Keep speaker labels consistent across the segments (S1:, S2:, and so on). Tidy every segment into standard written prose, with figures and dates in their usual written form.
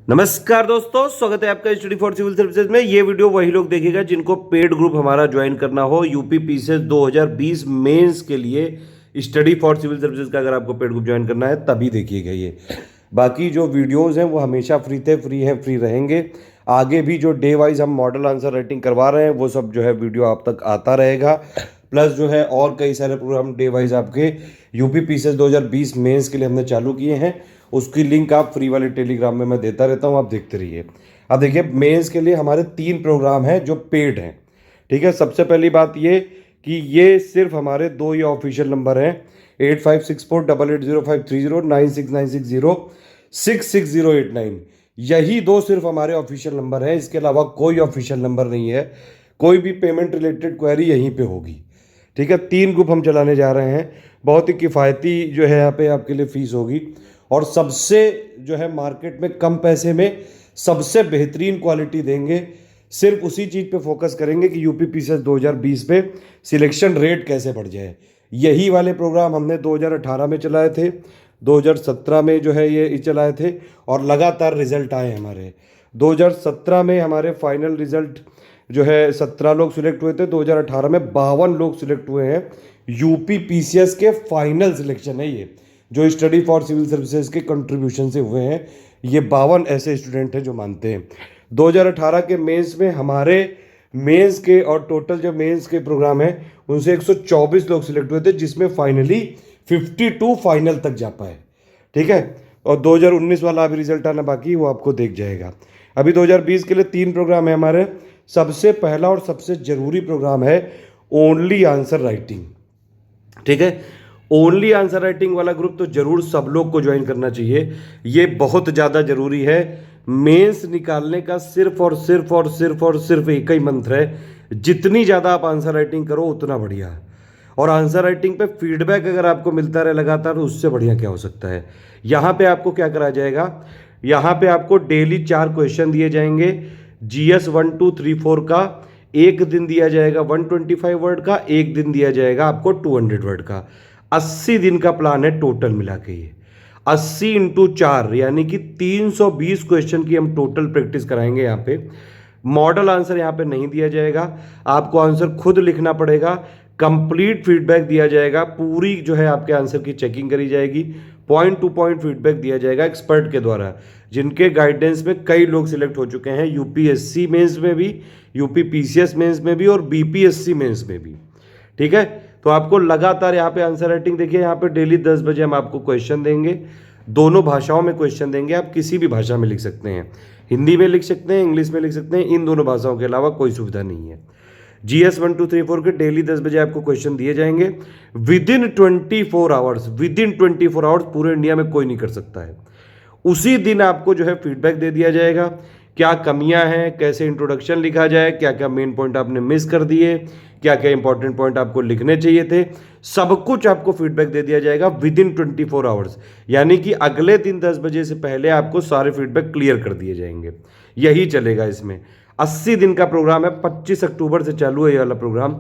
S1: नमस्कार दोस्तों, स्वागत है आपका स्टडी फॉर सिविल सर्विसेज में। ये वीडियो वही लोग देखेगा जिनको पेड ग्रुप हमारा ज्वाइन करना हो यूपी पीसीएस 2020 मेंस के लिए। स्टडी फॉर सिविल सर्विसेज का अगर आपको पेड ग्रुप ज्वाइन करना है तभी देखिएगा ये। बाकी जो वीडियोस हैं वो हमेशा फ्री रहेंगे। आगे भी जो डे वाइज हम मॉडल आंसर राइटिंग करवा रहे हैं वो सब जो है वीडियो आप तक आता रहेगा। प्लस जो है और कई सारे प्रोग्राम डे वाइज आपके यूपी पीसीएस 2020 मेंस के लिए हमने चालू किए हैं। उसकी लिंक आप फ्री वाले टेलीग्राम में मैं देता रहता हूँ, आप देखते रहिए। अब देखिए, मेंस के लिए हमारे 3 प्रोग्राम हैं जो पेड हैं। ठीक है, सबसे पहली बात ये कि ये सिर्फ हमारे 2 ही ऑफिशियल नंबर हैं, 8564880530, 9696066089। यही 2 सिर्फ हमारे ऑफिशियल नंबर हैं, इसके अलावा कोई ऑफिशियल नंबर नहीं है। कोई भी पेमेंट रिलेटेड क्वेरी यहीं पे होगी। ठीक है, 3 ग्रुप हम चलाने जा रहे हैं। बहुत ही किफ़ायती जो है यहाँ पे आपके लिए फीस होगी और सबसे जो है मार्केट में कम पैसे में सबसे बेहतरीन क्वालिटी देंगे। सिर्फ उसी चीज़ पे फोकस करेंगे कि यूपी पीसीएस 2020 पे सिलेक्शन रेट कैसे बढ़ जाए। यही वाले प्रोग्राम हमने 2018 में चलाए थे, 2017 में जो है ये चलाए थे और लगातार रिजल्ट आए हमारे। 2017 में हमारे फाइनल रिजल्ट जो है 17 लोग सिलेक्ट हुए थे, 2018 में 52 लोग सिलेक्ट हुए हैं। यूपी पीसीएस के फाइनल सिलेक्शन है ये, जो स्टडी फॉर सिविल सर्विसेज के कंट्रीब्यूशन से हुए हैं। ये 52 ऐसे स्टूडेंट हैं जो मानते हैं। 2018 के मेंस में हमारे मेंस के और टोटल जो मेंस के प्रोग्राम हैं उनसे 124 लोग सिलेक्ट हुए थे, जिसमें फाइनली 52 फाइनल तक जा पाए। ठीक है, और 2019 वाला अभी रिजल्ट आना बाकी, वो आपको देख जाएगा। अभी 2020 के लिए 3 प्रोग्राम है हमारे। सबसे पहला और सबसे ज़रूरी प्रोग्राम है ओनली आंसर राइटिंग। ठीक है, ओनली आंसर राइटिंग वाला ग्रुप तो जरूर सब लोग को ज्वाइन करना चाहिए। ये बहुत ज़्यादा ज़रूरी है। मेंस निकालने का सिर्फ एक ही मंत्र है, जितनी ज़्यादा आप आंसर राइटिंग करो उतना बढ़िया। और आंसर राइटिंग पे फीडबैक अगर आपको मिलता रहे लगातार, उससे बढ़िया क्या हो सकता है। यहाँ पे आपको क्या करा जाएगा, यहाँ पे आपको डेली 4 क्वेश्चन दिए जाएंगे। GS 1 2 3 4 का एक दिन दिया जाएगा 125 वर्ड का, एक दिन दिया जाएगा आपको 200 वर्ड का। 80 दिन का प्लान है टोटल मिला के। ये 80 × 4 यानी कि 320 क्वेश्चन की हम टोटल प्रैक्टिस कराएंगे। यहाँ पे मॉडल आंसर यहाँ पे नहीं दिया जाएगा, आपको आंसर खुद लिखना पड़ेगा। कंप्लीट फीडबैक दिया जाएगा, पूरी जो है आपके आंसर की चेकिंग करी जाएगी। पॉइंट टू पॉइंट फीडबैक दिया जाएगा एक्सपर्ट के द्वारा, जिनके गाइडेंस में कई लोग सिलेक्ट हो चुके हैं, यूपीएससी मेंस में भी, यूपी पीसीएस मेंस में भी और बीपीएससी मेंस में भी। ठीक है, तो आपको लगातार यहाँ पे आंसर राइटिंग देखिए, यहाँ पे डेली 10 बजे हम आपको क्वेश्चन देंगे। दोनों भाषाओं में क्वेश्चन देंगे, आप किसी भी भाषा में लिख सकते हैं, हिंदी में लिख सकते हैं, इंग्लिश में लिख सकते हैं। इन दोनों भाषाओं के अलावा कोई सुविधा नहीं है। GS 1 2 3 4 के डेली 10 बजे आपको क्वेश्चन दिए जाएंगे। विदिन 24 आवर्स, पूरे इंडिया में कोई नहीं कर सकता है। उसी दिन आपको जो है फीडबैक दे दिया जाएगा, क्या कमियां हैं, कैसे इंट्रोडक्शन लिखा जाए, क्या क्या मेन पॉइंट आपने मिस कर दिए, क्या क्या इंपॉर्टेंट पॉइंट आपको लिखने चाहिए थे। सब कुछ आपको फीडबैक दे दिया जाएगा विदिन 24 आवर्स, यानी कि अगले दिन 10 बजे से पहले आपको सारे फीडबैक क्लियर कर दिए जाएंगे। यही चलेगा इसमें। 80 दिन का प्रोग्राम है, 25 अक्टूबर से चालू है ये वाला प्रोग्राम।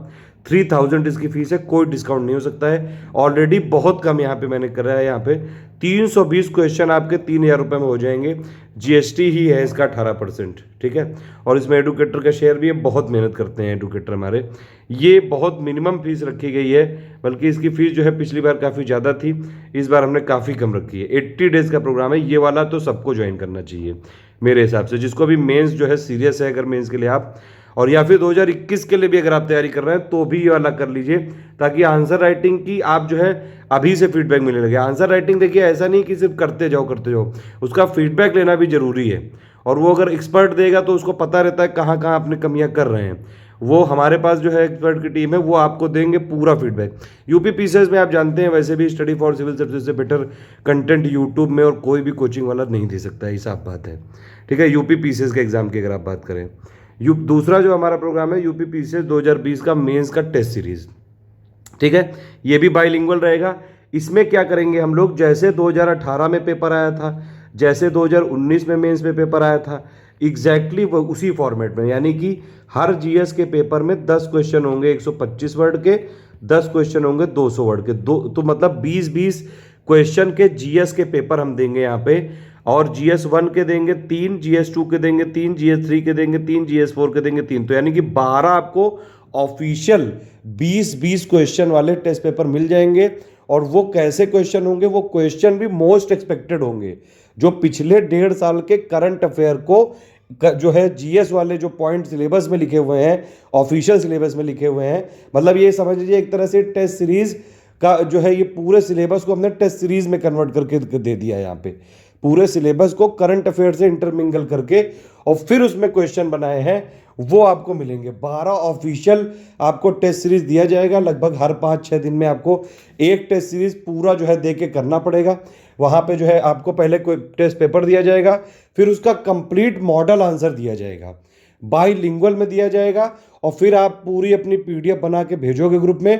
S1: 3000 इसकी फीस है, कोई डिस्काउंट नहीं हो सकता है। ऑलरेडी बहुत कम यहाँ पे मैंने करा है। यहाँ पे 320 क्वेश्चन आपके 3000 रुपये में हो जाएंगे। जीएसटी ही है इसका 18%। ठीक है, और इसमें एडुकेटर का शेयर भी है, बहुत मेहनत करते हैं एडुकेटर हमारे। ये बहुत मिनिमम फीस रखी गई है, बल्कि इसकी फीस जो है पिछली बार काफ़ी ज़्यादा थी, इस बार हमने काफ़ी कम रखी है। 80 डेज का प्रोग्राम है ये वाला, तो सबको ज्वाइन करना चाहिए मेरे हिसाब से। जिसको भी मेंस जो है सीरियस है, अगर मेंस के लिए आप, और या फिर 2021 के लिए भी अगर आप तैयारी कर रहे हैं, तो भी ये वाला कर लीजिए, ताकि आंसर राइटिंग की आप जो है अभी से फीडबैक मिलने लगे। आंसर राइटिंग देखिए, ऐसा नहीं कि सिर्फ करते जाओ, उसका फीडबैक लेना भी जरूरी है। और वो अगर एक्सपर्ट देगा तो उसको पता रहता है कहाँ कहाँ अपनी कमियाँ कर रहे हैं। वो हमारे पास जो है एक्सपर्ट की टीम है, वो आपको देंगे पूरा फीडबैक। यूपी पीसीएस में आप जानते हैं वैसे भी स्टडी फॉर सिविल सर्विसेज से बेटर कंटेंट यूट्यूब में और कोई भी कोचिंग वाला नहीं दे सकता है, ये साफ बात है। ठीक है, यूपी पीसीएस के एग्जाम की अगर आप बात करें। दूसरा जो हमारा प्रोग्राम है यूपी पीसीएस 2020 का मेंस का टेस्ट सीरीज। ठीक है, ये भी बाइलिंगुअल रहेगा। इसमें क्या करेंगे हम लोग, जैसे 2018 में पेपर आया था, जैसे 2019 में मेंस में पेपर आया था, एग्जैक्टली उसी फॉर्मेट में, यानी कि हर जीएस के पेपर में 10 क्वेश्चन होंगे 125 वर्ड के, 10 क्वेश्चन होंगे 200 वर्ड के, तो मतलब 20-20 क्वेश्चन के जीएस के पेपर हम देंगे यहाँ पे। और GS1 के देंगे 3, GS2 के देंगे 3, GS3 के देंगे 3, GS4 के देंगे 3, तो यानी कि 12 आपको ऑफिशियल 20-20 क्वेश्चन वाले टेस्ट पेपर मिल जाएंगे। और वो कैसे क्वेश्चन होंगे? वो क्वेश्चन भी मोस्ट एक्सपेक्टेड होंगे, जो पिछले 1.5 साल के करंट अफेयर को जो है जीएस वाले जो पॉइंट सिलेबस में लिखे हुए हैं, ऑफिशियल सिलेबस में लिखे हुए हैं, मतलब ये समझ लीजिए एक तरह से टेस्ट सीरीज का जो है ये पूरे सिलेबस को हमने टेस्ट सीरीज में कन्वर्ट करके दे दिया है। यहाँ पे पूरे सिलेबस को करंट अफेयर से इंटरमिंगल करके और फिर उसमें क्वेश्चन बनाए हैं, वो आपको मिलेंगे। 12 ऑफिशियल आपको टेस्ट सीरीज दिया जाएगा। लगभग हर 5-6 दिन में आपको एक टेस्ट सीरीज पूरा जो है दे के करना पड़ेगा। वहाँ पे जो है आपको पहले कोई टेस्ट पेपर दिया जाएगा, फिर उसका कंप्लीट मॉडल आंसर दिया जाएगा, बाईलिंगुअल में दिया जाएगा, और फिर आप पूरी अपनी पीडीएफ बना के भेजोगे ग्रुप में।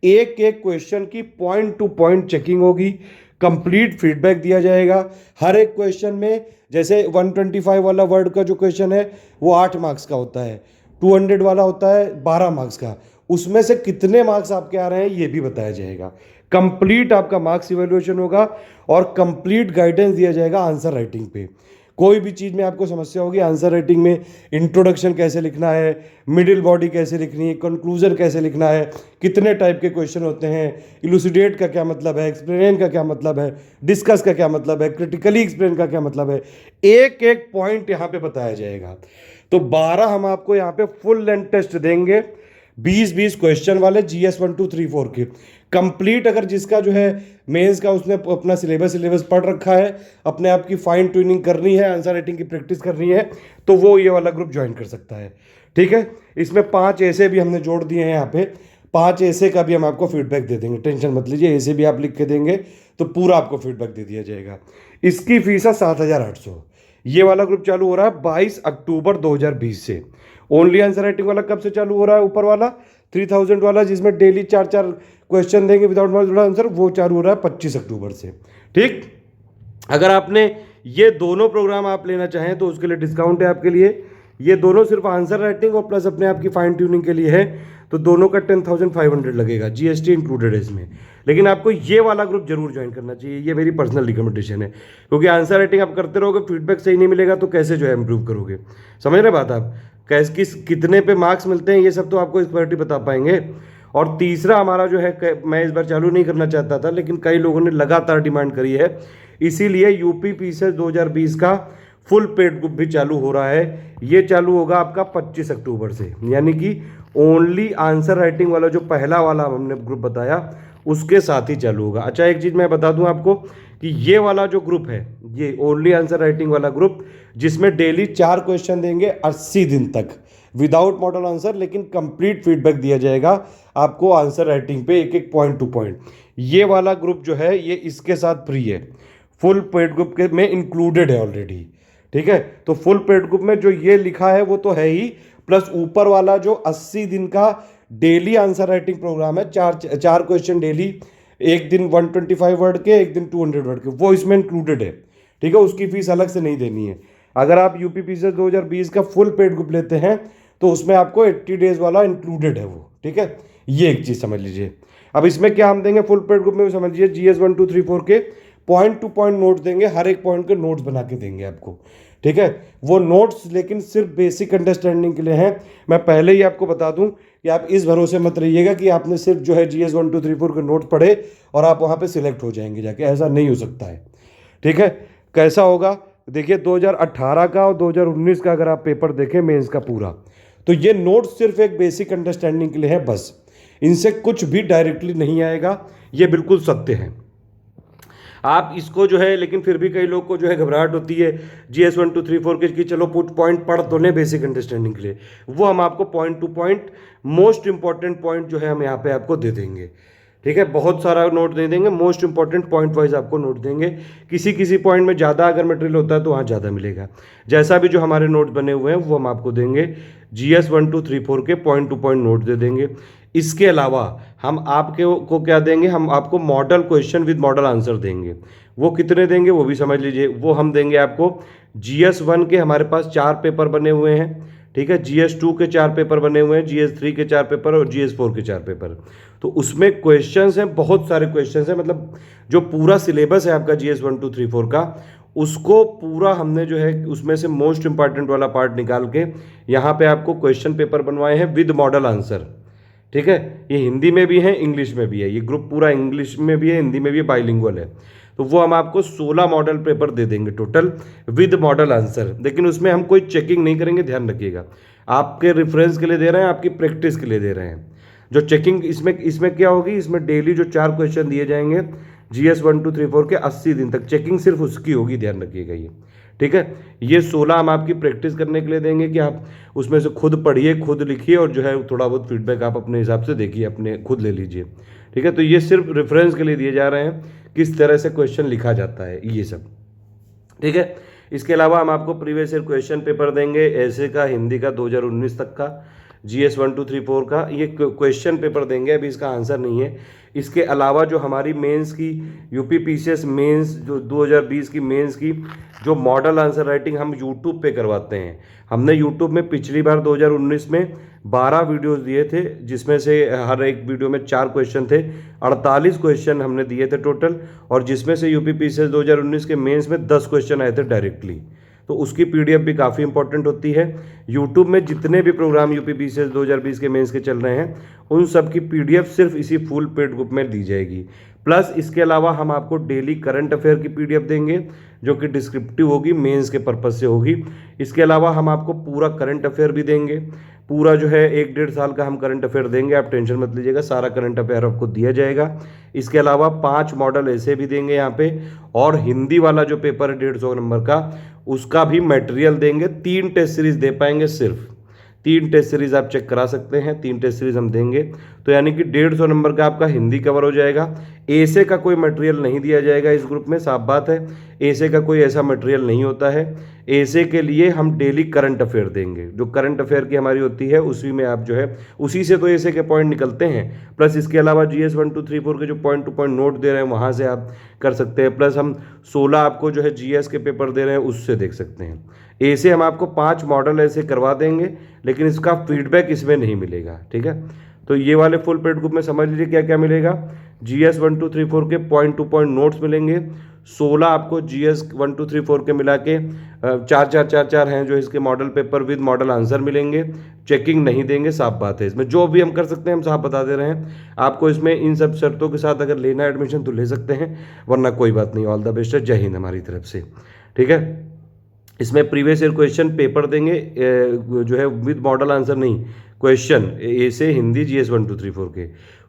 S1: एक एक क्वेश्चन की पॉइंट टू पॉइंट चेकिंग होगी, कंप्लीट फीडबैक दिया जाएगा हर एक क्वेश्चन में। जैसे 125 वाला वर्ड का जो क्वेश्चन है वो 8 मार्क्स का होता है, 200 वाला होता है 12 मार्क्स का, उसमें से कितने मार्क्स आपके आ रहे हैं ये भी बताया जाएगा। कंप्लीट आपका मार्क्स इवैल्यूएशन होगा और कंप्लीट गाइडेंस दिया जाएगा आंसर राइटिंग पे। कोई भी चीज़ में आपको समस्या होगी आंसर राइटिंग में, इंट्रोडक्शन कैसे लिखना है, मिडिल बॉडी कैसे लिखनी है, कंक्लूजन कैसे लिखना है, कितने टाइप के क्वेश्चन होते हैं, इलुसिडेट का क्या मतलब है, एक्सप्लेन का क्या मतलब है, डिस्कस का क्या मतलब है, क्रिटिकली एक्सप्लेन का क्या मतलब है, एक एक पॉइंट यहाँ पे बताया जाएगा। तो 12 हम आपको यहाँ पे फुल लेंथ टेस्ट देंगे, 20-20 क्वेश्चन वाले GS 1 2 3 4 के कंप्लीट। अगर जिसका जो है मेंस का उसने अपना सिलेबस पढ़ रखा है, अपने आप की फाइन ट्यूनिंग करनी है, आंसर राइटिंग की प्रैक्टिस करनी है, तो वो ये वाला ग्रुप ज्वाइन कर सकता है। ठीक है, इसमें 5 ऐसे भी हमने जोड़ दिए हैं यहाँ पे, 5 ऐसे का भी हम आपको फीडबैक दे देंगे, टेंशन मत लीजिए, ऐसे भी आप लिख के देंगे तो पूरा आपको फीडबैक दे दिया जाएगा। इसकी फीस है 7,800। ये वाला ग्रुप चालू हो रहा है 22 अक्टूबर 2020 से। ओनली आंसर राइटिंग वाला कब से चालू हो रहा है? ऊपर वाला 3000 वाला जिसमें डेली 4-4 क्वेश्चन देंगे विदाउट मल्टीपल आंसर, वो चालू हो रहा है 25 अक्टूबर से। ठीक, अगर आपने ये दोनों प्रोग्राम आप लेना चाहें तो उसके लिए डिस्काउंट है आपके लिए। ये दोनों सिर्फ आंसर राइटिंग और प्लस अपने आप की फाइन ट्यूनिंग के लिए है, तो दोनों का 10,500 लगेगा, जीएसटी इंक्लूडेड है इसमें। लेकिन आपको ये वाला ग्रुप जरूर ज्वाइन करना चाहिए, ये मेरी पर्सनल रिकमेंडेशन है, क्योंकि आंसर राइटिंग आप करते रहोगे, फीडबैक सही नहीं मिलेगा तो कैसे जो है इंप्रूव करोगे? समझ रहे बात आप? कैसे कितने पे मार्क्स मिलते हैं ये सब तो आपको एक्सपर्टी बता पाएंगे। और तीसरा हमारा जो है, मैं इस बार चालू नहीं करना चाहता था लेकिन कई लोगों ने लगातार डिमांड करी है, इसीलिए यूपी पीसीएस 2020 का फुल पेड ग्रुप भी चालू हो रहा है। ये चालू होगा आपका 25 अक्टूबर से, यानी कि ओनली आंसर राइटिंग वाला जो पहला वाला हमने ग्रुप बताया उसके साथ ही चालू होगा। अच्छा, एक चीज़ मैं बता दूं आपको कि ये वाला जो ग्रुप है, ये ओनली आंसर राइटिंग वाला ग्रुप, जिसमें डेली 4 क्वेश्चन देंगे 80 दिन तक विदाउट मॉडल आंसर, लेकिन कंप्लीट फीडबैक दिया जाएगा आपको आंसर राइटिंग पे, एक एक पॉइंट टू पॉइंट। ये वाला ग्रुप जो है ये इसके साथ फ्री है, फुल पेड ग्रुप के में इंक्लूडेड है ऑलरेडी। ठीक है, तो फुल पेड ग्रुप में जो ये लिखा है वो तो है ही, प्लस ऊपर वाला जो 80 दिन का डेली आंसर राइटिंग प्रोग्राम है, 4 क्वेश्चन डेली, एक दिन 125 वर्ड के, एक दिन 200 वर्ड के, वो इसमें इंक्लूडेड है। ठीक है, उसकी फीस अलग से नहीं देनी है। अगर आप यूपी पीसीएस 2020 का फुल पेड ग्रुप लेते हैं तो उसमें आपको 80 डेज वाला इंक्लूडेड है वो। ठीक है, ये एक चीज़ समझ लीजिए। अब इसमें क्या हम देंगे फुल पेड ग्रुप में, समझ लीजिए GS 1 2 3 4 के पॉइंट टू पॉइंट नोट्स देंगे, हर एक पॉइंट के नोट्स बना के देंगे आपको। ठीक है, वो नोट्स लेकिन सिर्फ बेसिक अंडरस्टैंडिंग के लिए हैं। मैं पहले ही आपको बता दूं कि आप इस भरोसे मत रहिएगा कि आपने सिर्फ जो है GS 1 2 3 4 के नोट्स पढ़े और आप वहाँ पे सिलेक्ट हो जाएंगे जाके, ऐसा नहीं हो सकता है। ठीक है, कैसा होगा देखिए, 2018 का और 2019 का अगर आप पेपर देखें मेंस का पूरा, तो ये नोट्स सिर्फ एक बेसिक अंडरस्टैंडिंग के लिए है बस, इनसे कुछ भी डायरेक्टली नहीं आएगा, ये बिल्कुल सत्य है। आप इसको जो है, लेकिन फिर भी कई लोग को जो है घबराहट होती है GS 1 2 3 4 के कि चलो पॉइंट पढ़ तो लें बेसिक अंडरस्टैंडिंग के लिए, वो हम आपको point two point most important point जो है हम यहाँ पे आपको दे देंगे। ठीक है, बहुत सारा नोट दे देंगे, मोस्ट इंपॉर्टेंट पॉइंट वाइज आपको नोट देंगे। किसी किसी पॉइंट में ज़्यादा अगर मटेरियल होता है तो वहाँ ज़्यादा मिलेगा। जैसा भी जो हमारे नोट बने हुए हैं वो हम आपको देंगे, GS 1 2 3 4 के पॉइंट टू पॉइंट नोट दे देंगे। इसके अलावा हम आपके को क्या देंगे, हम आपको model question with model answer देंगे। वो कितने देंगे वो भी समझ लीजिए, वो हम देंगे आपको GS 1 के हमारे पास 4 पेपर बने हुए हैं। ठीक है, GS 2 के 4 पेपर बने हुए हैं, GS 3 के 4 पेपर और GS 4 के 4 पेपर। तो उसमें क्वेश्चंस हैं, बहुत सारे क्वेश्चंस हैं, मतलब जो पूरा सिलेबस है आपका GS 1 2 3 4 का, उसको पूरा हमने जो है उसमें से मोस्ट इंपॉर्टेंट वाला पार्ट निकाल के यहाँ पे आपको क्वेश्चन पेपर बनवाए हैं विद मॉडल आंसर। ठीक है, ये हिंदी में भी है, इंग्लिश में भी है, ये ग्रुप पूरा इंग्लिश में भी है, हिंदी में भी है, बाइलिंगुअल है। तो वो हम आपको 16 मॉडल पेपर दे देंगे टोटल विद मॉडल आंसर, लेकिन उसमें हम कोई चेकिंग नहीं करेंगे, ध्यान रखिएगा। आपके रेफरेंस के लिए दे रहे हैं, आपकी प्रैक्टिस के लिए दे रहे हैं। जो चेकिंग इसमें क्या होगी, इसमें डेली जो 4 क्वेश्चन दिए जाएंगे GS 1 2 3 4 के 80 दिन तक, चेकिंग सिर्फ उसकी होगी, ध्यान रखिएगा ये। ठीक है, ये 16 हम आपकी प्रैक्टिस करने के लिए देंगे कि आप उसमें से खुद पढ़िए, खुद लिखिए, और जो है थोड़ा बहुत फीडबैक आप अपने हिसाब से देखिए, अपने खुद ले लीजिए। ठीक है, तो ये सिर्फ रेफरेंस के लिए दिए जा रहे हैं, किस तरह से क्वेश्चन लिखा जाता है ये सब। ठीक है, इसके अलावा हम आपको प्रीवियस ईयर क्वेश्चन पेपर देंगे, ऐसे का, हिंदी का 2019 तक का, GS 1 2 3 4 का, ये क्वेश्चन पेपर देंगे, अभी इसका आंसर नहीं है। इसके अलावा जो हमारी मेंस की यूपी PCS मेंस जो 2020 की मेंस की जो मॉडल आंसर राइटिंग हम यूट्यूब पे करवाते हैं, हमने यूट्यूब में पिछली बार 2019 में 12 वीडियोस दिए थे, जिसमें से हर एक वीडियो में 4 क्वेश्चन थे, 48 क्वेश्चन हमने दिए थे टोटल, और जिसमें से यूपी PCS 2019 के मेंस में 10 क्वेश्चन आए थे डायरेक्टली। तो उसकी PDF भी काफ़ी इंपॉर्टेंट होती है। यूट्यूब में जितने भी प्रोग्राम यूपी PCS 2020 के मेंस के चल रहे हैं, उन सब की PDF सिर्फ इसी फुल पेड ग्रुप में दी जाएगी। प्लस इसके अलावा हम आपको डेली करंट अफेयर की PDF देंगे, जो कि डिस्क्रिप्टिव होगी, मेंस के पर्पज से होगी। इसके अलावा हम आपको पूरा करंट अफेयर भी देंगे, पूरा जो है 1-1.5 साल का हम करंट अफेयर देंगे, आप टेंशन मत लीजिएगा, सारा करंट अफेयर आपको दिया जाएगा। इसके अलावा 5 मॉडल ऐसे भी देंगे यहाँ पे, और हिंदी वाला जो पेपर है 150 नंबर का, उसका भी मटेरियल देंगे। 3 टेस्ट सीरीज दे पाएंगे, सिर्फ 3 टेस्ट सीरीज आप चेक करा सकते हैं, 3 टेस्ट सीरीज हम देंगे, तो यानी कि 150 नंबर का आपका हिंदी कवर हो जाएगा। ऐसे का कोई मटेरियल नहीं दिया जाएगा इस ग्रुप में, साफ बात है, ऐसे का कोई ऐसा मटेरियल नहीं होता है। ऐसे के लिए हम डेली करंट अफेयर देंगे, जो करंट अफेयर की हमारी होती है उसी में आप जो है, उसी से तो ऐसे के पॉइंट निकलते हैं। प्लस इसके अलावा GS 1 2 3 4 के जो पॉइंट टू पॉइंट नोट दे रहे हैं, वहाँ से आप कर सकते हैं। प्लस हम 16 आपको जो है GS के पेपर दे रहे हैं, उससे देख सकते हैं। ऐसे हम आपको 5 मॉडल ऐसे करवा देंगे, लेकिन इसका फीडबैक इसमें नहीं मिलेगा। ठीक है, तो ये वाले फुल पेड ग्रुप में समझ लीजिए क्या क्या मिलेगा। GS 1 2 3 4 के पॉइंट टू पॉइंट नोट्स मिलेंगे, 16 आपको GS 1 2 3 4 के मिला के 4 हैं जो इसके model paper with model answer मिलेंगे। चेकिंग नहीं देंगे, साफ बात है, इसमें जो भी हम कर सकते हैं हम साफ बता दे रहे हैं आपको। इसमें इन सब शर्तों के साथ अगर लेना एडमिशन तो ले सकते हैं, वरना कोई बात नहीं, ऑल द बेस्ट है, जय हिंद हमारी तरफ से। ठीक है, इसमें प्रीवियस ईयर क्वेश्चन पेपर देंगे, जो है विद मॉडल आंसर नहीं, क्वेश्चन ऐसे हिंदी GS 1 2 3 4 के।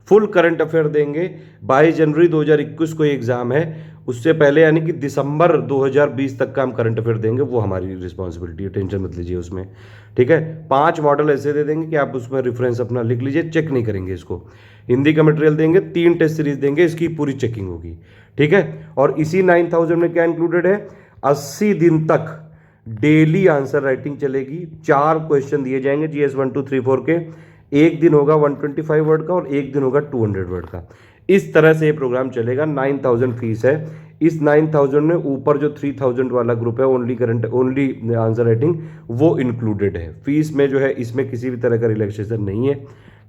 S1: फुल करंट अफेयर देंगे। 22 जनवरी 2021 को एग्जाम है, उससे पहले यानी कि दिसंबर 2020 तक का हम करंट अफेयर देंगे, वो हमारी रिस्पॉन्सिबिलिटी है, टेंशन मत लीजिए उसमें। ठीक है, 5 मॉडल ऐसे दे देंगे कि आप उसमें रेफरेंस अपना लिख लीजिए, चेक नहीं करेंगे इसको। हिंदी का मटेरियल देंगे, 3 टेस्ट सीरीज देंगे, इसकी पूरी चेकिंग होगी। ठीक है, और इसी 9000 में क्या इंक्लूडेड है, 80 दिन तक डेली आंसर राइटिंग चलेगी। 4 क्वेश्चन दिए जाएंगे GS 1 2 3 4 के, एक दिन होगा 125 वर्ड का और एक दिन होगा 200 वर्ड का। इस तरह से ये प्रोग्राम चलेगा। 9000 फीस है। इस 9000 में ऊपर जो 3000 वाला ग्रुप है ओनली आंसर राइटिंग, वो इंक्लूडेड है। फीस में जो है इसमें किसी भी तरह का रिलैक्सेशन नहीं है।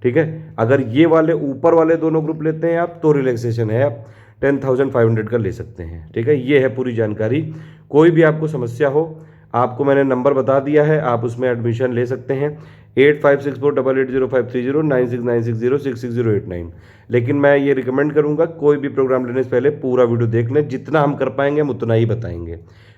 S1: ठीक है, अगर ये वाले ऊपर वाले दोनों ग्रुप लेते हैं आप तो रिलैक्सेशन है, आप 10,500 का ले सकते हैं। ठीक है, ये है पूरी जानकारी। कोई भी आपको समस्या हो, आपको मैंने नंबर बता दिया है, आप उसमें एडमिशन ले सकते हैं। 8564880530 9696066089। लेकिन मैं ये रिकमेंड करूंगा, कोई भी प्रोग्राम लेने से पहले पूरा वीडियो देख लें, जितना हम कर पाएंगे हम उतना ही बताएंगे।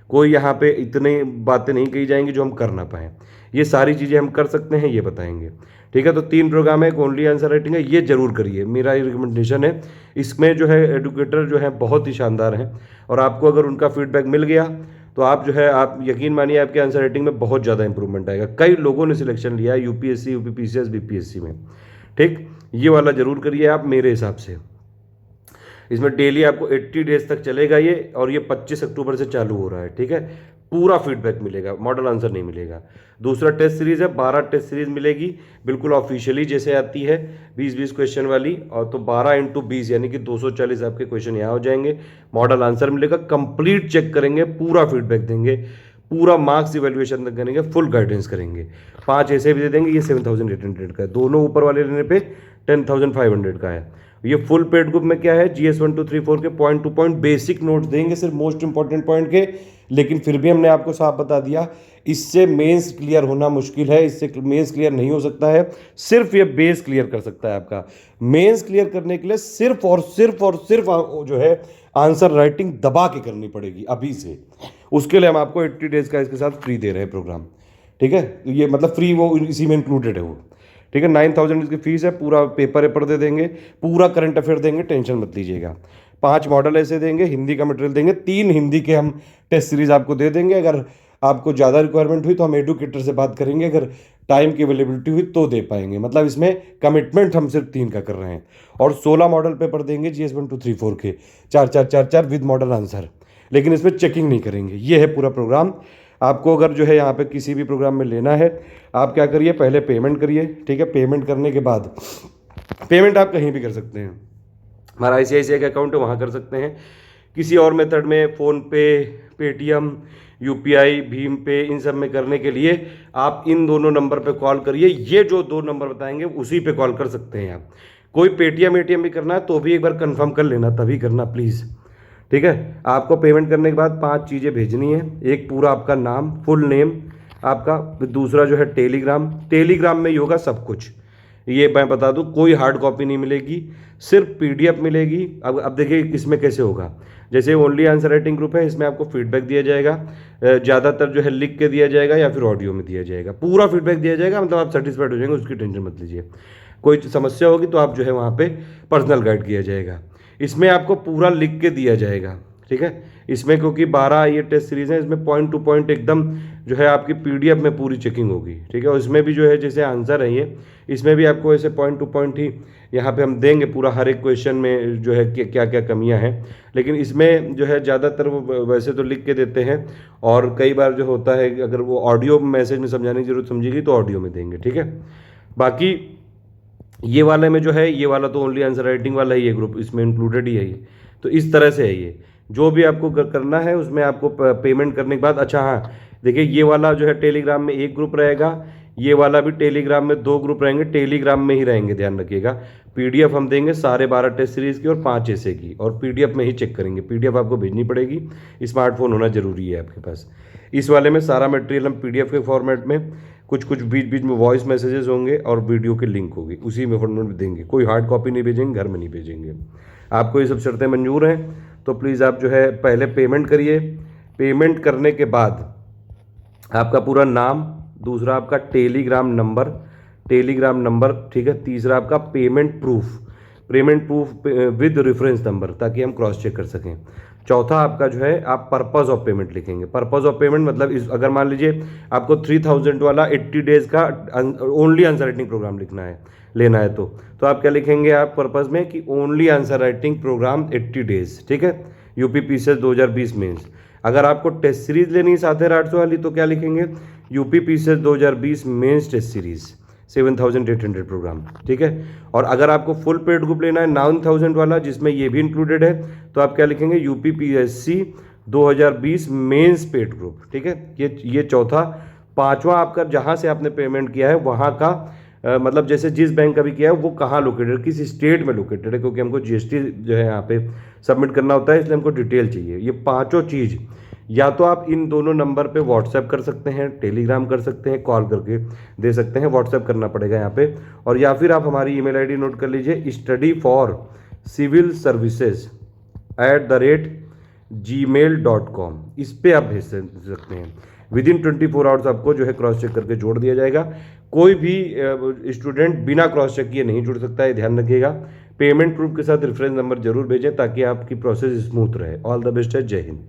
S1: कोई यहाँ पे इतनी बातें नहीं कही जाएंगी जो हम कर ना पाएँ, ये सारी चीज़ें हम कर सकते हैं, ये बताएंगे। ठीक है, तो 3 प्रोग्राम है, ओनली आंसर राइटिंग है, ये जरूर करिए, मेरा ये रिकमेंडेशन है। इसमें जो है एडुकेटर जो है बहुत ही शानदार हैं, और आपको अगर उनका फीडबैक मिल गया तो आप जो है, आप यकीन मानिए आपके आंसर राइटिंग में बहुत ज़्यादा इंप्रूवमेंट आएगा। कई लोगों ने सिलेक्शन लिया है UPSC UP PCS BPSC में। ठीक, ये वाला जरूर करिए आप मेरे हिसाब से। इसमें डेली आपको 80 डेज तक चलेगा ये, और ये 25 अक्टूबर से चालू हो रहा है। ठीक है, पूरा फीडबैक मिलेगा, मॉडल आंसर नहीं मिलेगा। दूसरा टेस्ट सीरीज है, 12 टेस्ट सीरीज मिलेगी, बिल्कुल ऑफिशियली जैसे आती है 20-20 क्वेश्चन वाली, और तो 12 × 20 यानी कि 240 आपके क्वेश्चन यहाँ हो जाएंगे। मॉडल आंसर मिलेगा, कंप्लीट चेक करेंगे, पूरा फीडबैक देंगे, पूरा मार्क्स इवेल्युएशन तक करेंगे, फुल गाइडेंस करेंगे। 5 ऐसे भी दे देंगे, ये 7,800 का है, दोनों ऊपर वाले लेने पे 10,500 का है। ये फुल पेड ग्रुप में क्या है, GS 1 2 3 4 के point two point basic notes देंगे, सिर्फ मोस्ट इंपॉर्टेंट पॉइंट के लेकिन फिर भी हमने आपको साफ बता दिया, इससे मेंस क्लियर होना मुश्किल है, इससे मेंस क्लियर नहीं हो सकता है, सिर्फ ये बेस क्लियर कर सकता है आपका। मेंस क्लियर करने के लिए सिर्फ और सिर्फ और सिर्फ जो है आंसर राइटिंग दबा के करनी पड़ेगी अभी से। उसके लिए हम आपको 80 डेज का इसके साथ फ्री दे रहे हैं प्रोग्राम, ठीक है। ये मतलब फ्री वो इसी में इंक्लूडेड है वो, ठीक है। 9,000 इसकी फीस है, पूरा पेपर वेपर दे देंगे, पूरा करंट अफेयर देंगे, टेंशन मत लीजिएगा। 5 मॉडल ऐसे देंगे, हिंदी का मटेरियल देंगे, 3 हिंदी के हम टेस्ट सीरीज आपको दे देंगे। अगर आपको ज़्यादा रिक्वायरमेंट हुई तो हम एडुकेटर से बात करेंगे, अगर टाइम की अवेलेबिलिटी हुई तो दे पाएंगे। मतलब इसमें कमिटमेंट हम सिर्फ 3 का कर रहे हैं। और 16 मॉडल पेपर देंगे GS 1 2 3 4 के, 4 4 4 4 विद मॉडल आंसर, लेकिन इसमें चेकिंग नहीं करेंगे। ये है पूरा प्रोग्राम। आपको अगर जो है यहाँ पे किसी भी प्रोग्राम में लेना है, आप क्या करिए, पहले पेमेंट करिए, ठीक है। पेमेंट करने के बाद पेमेंट आप कहीं भी कर सकते हैं, हमारा ICICI का अकाउंट है वहाँ कर सकते हैं। किसी और मेथड में फ़ोनपे, पेटीएम, UPI, भीम पे, इन सब में करने के लिए आप इन दोनों नंबर पे कॉल करिए। ये जो 2 नंबर बताएंगे उसी पे कॉल कर सकते हैं आप। कोई पेटीएम ATM भी करना है तो भी एक बार कंफर्म कर लेना, तभी करना प्लीज़, ठीक है। आपको पेमेंट करने के बाद 5 चीज़ें भेजनी है। एक पूरा आपका नाम, फुल नेम आपका, दूसरा जो है टेलीग्राम में ही होगा सब कुछ। ये मैं बता दूं, कोई हार्ड कॉपी नहीं मिलेगी, सिर्फ PDF मिलेगी। अब देखिए इसमें कैसे होगा, जैसे ओनली आंसर राइटिंग ग्रुप है, इसमें आपको फीडबैक दिया जाएगा, ज़्यादातर जो है लिख के दिया जाएगा या फिर ऑडियो में दिया जाएगा, पूरा फीडबैक दिया जाएगा। मतलब आप सेटिस्फाइड हो जाएंगे, उसकी टेंशन मत लीजिए। कोई समस्या होगी तो आप जो है वहाँ पे पर्सनल गाइड किया जाएगा। इसमें आपको पूरा लिख के दिया जाएगा, ठीक है। इसमें क्योंकि 12 ये टेस्ट सीरीज है, इसमें पॉइंट टू पॉइंट एकदम जो है आपकी PDF में पूरी चेकिंग होगी, ठीक है। और इसमें भी जो है जैसे आंसर है ये, इसमें भी आपको ऐसे पॉइंट टू पॉइंट ही यहाँ पे हम देंगे पूरा, हर एक क्वेश्चन में जो है क्या क्या कमियाँ हैं। लेकिन इसमें जो है ज़्यादातर वो वैसे तो लिख के देते हैं, और कई बार जो होता है अगर वो ऑडियो मैसेज में समझाने की जरूरत समझेगी तो ऑडियो में देंगे, ठीक है। बाकी ये वाले में जो है, ये वाला तो ओनली आंसर राइटिंग वाला ही है ग्रुप, इसमें इंक्लूडेड ही है ये। तो इस तरह से है ये, जो भी आपको करना है उसमें आपको पेमेंट करने के बाद। अच्छा हाँ, देखिए ये वाला जो है टेलीग्राम में 1 ग्रुप रहेगा, ये वाला भी टेलीग्राम में 2 ग्रुप रहेंगे, टेलीग्राम में ही रहेंगे, ध्यान रखिएगा। PDF हम देंगे सारे 12 टेस्ट सीरीज़ की और 5 ऐसे की, और PDF में ही चेक करेंगे। PDF आपको भेजनी पड़ेगी, स्मार्टफोन होना जरूरी है आपके पास। इस वाले में सारा मटेरियल हम PDF के फॉर्मेट में, कुछ कुछ बीच बीच में वॉइस मैसेजेस होंगे और वीडियो की लिंक होगी, उसी में फॉर्मेट में देंगे। कोई हार्ड कॉपी नहीं भेजेंगे, घर में नहीं भेजेंगे। आपको ये सब शर्तें मंजूर हैं तो प्लीज़ आप जो है पहले पेमेंट करिए। पेमेंट करने के बाद आपका पूरा नाम, दूसरा आपका टेलीग्राम नंबर, ठीक है। तीसरा आपका payment proof with reference number, ताकि हम क्रॉस चेक कर सकें। चौथा आपका जो है आप पर्पस ऑफ पेमेंट लिखेंगे। पर्पस ऑफ पेमेंट मतलब अगर मान लीजिए आपको 3000 वाला 80 डेज का ओनली आंसर राइटिंग प्रोग्राम लेना है तो आप क्या लिखेंगे, आप पर्पस में कि only answer writing program 80 days, ठीक है। UP PCS 2020 mains. अगर आपको टेस्ट सीरीज लेनी है 7800 वाली तो क्या लिखेंगे, UP PCS 2020 mains test series 7800 program, ठीक है। और अगर आपको फुल पेड ग्रुप लेना है 9000 वाला, जिसमें ये भी इंक्लूडेड है, तो आप क्या लिखेंगे, UP PSC 2020 mains paid group, ठीक है। ये चौथा। पांचवा आपका जहां से आपने पेमेंट किया है वहां का मतलब जैसे जिस बैंक का भी किया है वो कहाँ लोकेटेड, किस स्टेट में लोकेटेड है, क्योंकि हमको GST जो है यहाँ पे सबमिट करना होता है, इसलिए हमको डिटेल चाहिए। ये पांचों चीज़ या तो आप इन दोनों नंबर पे व्हाट्सएप कर सकते हैं, टेलीग्राम कर सकते हैं, कॉल करके दे सकते हैं, व्हाट्सएप करना पड़ेगा यहाँ पे। और या फिर आप हमारी email ID नोट कर लीजिए, studyforcivilservices@gmail.com, इस पर आप भेज सकते हैं। विदिन 24 आवर्स आपको जो है क्रॉस चेक करके जोड़ दिया जाएगा। कोई भी स्टूडेंट बिना क्रॉस चेक किए नहीं जुड़ सकता है, ध्यान रखिएगा। पेमेंट प्रूफ के साथ रेफरेंस नंबर जरूर भेजें ताकि आपकी प्रोसेस स्मूथ रहे। ऑल द बेस्ट है, जय हिंद।